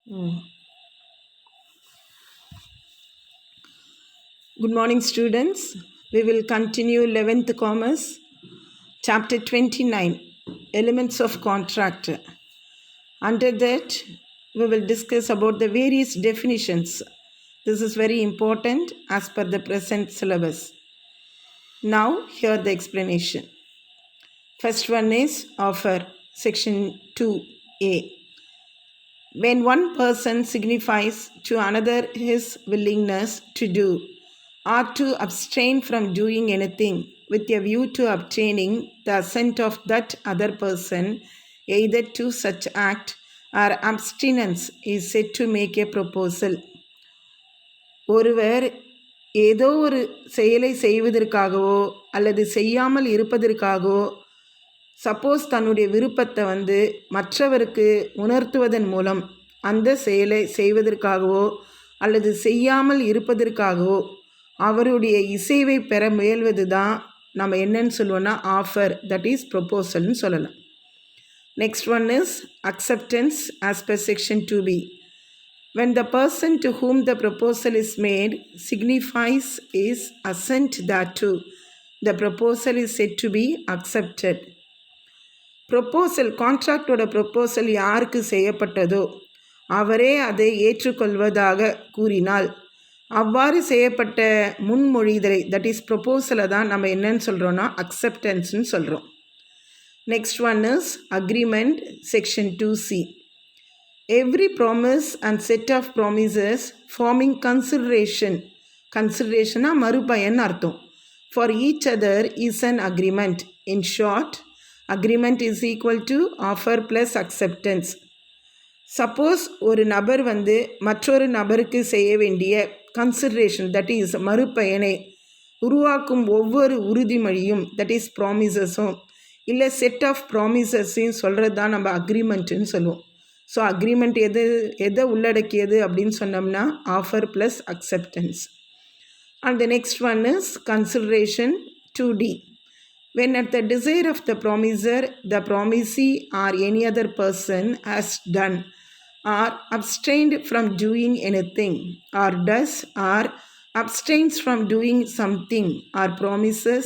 Good morning, students. We will continue 11th Commerce, Chapter 29, Elements of Contract. Under that, we will discuss about the various definitions. This is very important as per the present syllabus. Now, here the explanation. First one is offer, section 2a. When one person signifies to another his willingness to do or to abstain from doing anything with a view to obtaining the assent of that other person, either to such act or abstinence, is said to make a proposal. ஒருவர் ஏதோ ஒரு செயலை செய்வதற்காகவோ அல்லது செய்யாமல் இருப்பதற்காகவோ suppose தன்னுடைய விருப்பத்தை மற்றவருக்கு உணர்த்துவதன் மூலம் அந்த செயலை செய்வதற்காகவோ அல்லது செய்யாமல் இருப்பதற்காகவோ அவருடைய இசைவை பெற முயல்வது தான் நம்ம என்னன்னு சொல்லுவோம்னா ஆஃபர், தட் இஸ் ப்ரொபோசல்னு சொல்லலாம். Next one is acceptance as per section 2b. When the person to whom the proposal is made signifies his assent thereto, the proposal is said to be accepted. Proposal, கான்ட்ராக்டோட proposal யாருக்கு செய்யப்பட்டதோ அவரே அதை ஏற்றுக்கொள்வதாக கூறினால் அவ்வாறு செய்யப்பட்ட முன்மொழிதலை, that is ப்ரொப்போசலை தான் நம்ம என்னன்னு சொல்கிறோன்னா அக்செப்டன்ஸ்னு சொல்கிறோம். Next one is agreement, section 2c. Every promise and set of promises forming கன்சிடரேஷனாக மறுபயன் அர்த்தம், for each other is an agreement. In short, agreement is equal to offer plus acceptance. Suppose ஒரு நபர் மற்றொரு நபருக்கு செய்ய வேண்டிய கன்சிடரேஷன், தட் இஸ் மறுபயனை உருவாக்கும் ஒவ்வொரு உறுதிமொழியும், தட் இஸ் ப்ராமிசஸும் இல்லை செட் ஆஃப் ப்ராமிசஸையும் சொல்கிறது தான் நம்ம அக்ரிமெண்ட்டுன்னு சொல்லுவோம். ஸோ அக்ரிமெண்ட் எதை உள்ளடக்கியது அப்படின்னு சொன்னோம்னா offer plus acceptance. And the next one is consideration 2d. When at the desire of the promiser, the promisee or any other person has done or abstained from doing anything, or does or abstains from doing something, or promises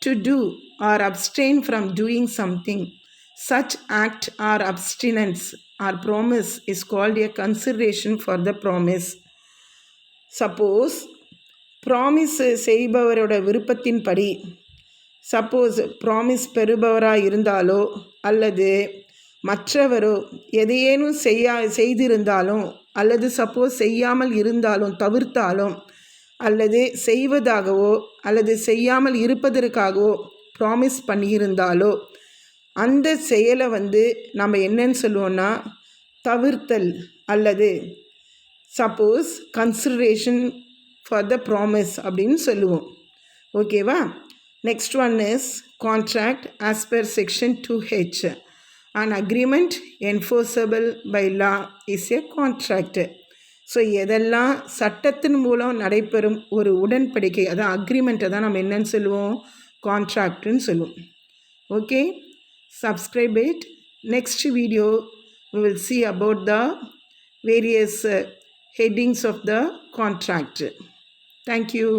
to do or abstain from doing something, such act or abstinence or promise is called a consideration for the promise. Suppose promise செய்பவரோட விருப்பத்தின்படி, suppose promise பெறுபவராக இருந்தாலோ அல்லது மற்றவரோ எதையேனும் செய்திருந்தாலும் அல்லது suppose செய்யாமல் இருந்தாலும் தவிர்த்தாலும் அல்லது செய்வதாகவோ அல்லது செய்யாமல் இருப்பதற்காகவோ ப்ராமிஸ் பண்ணியிருந்தாலோ அந்த செயலை நம்ம என்னன்னு சொல்லுவோன்னா தவிர்த்தல் அல்லது suppose consideration for the promise அப்படின்னு சொல்லுவோம். ஓகேவா? Next one is contract as per section 2h. An agreement enforceable by law is a contract. So எதெல்லாம் சட்டத்தின் மூலம் நடைபெறும் ஒரு உடன்படிக்கை, அதான் அக்ரிமெண்ட்டை தான் நம்ம என்னன்னு சொல்லுவோம், கான்ட்ராக்ட்னு சொல்லுவோம். Okay, subscribe it. Next video we will see about the various headings of the contract. Thank you.